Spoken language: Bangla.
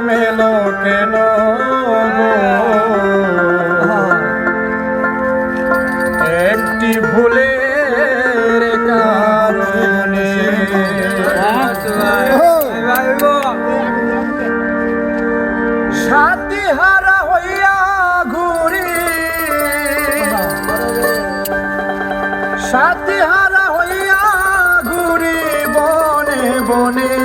মেলো কেন গো? একটি ভুলের কারণে সাথী হারা হইয়া ঘুরি, সাথী হারা হইয়া ঘুরি বনে বনে।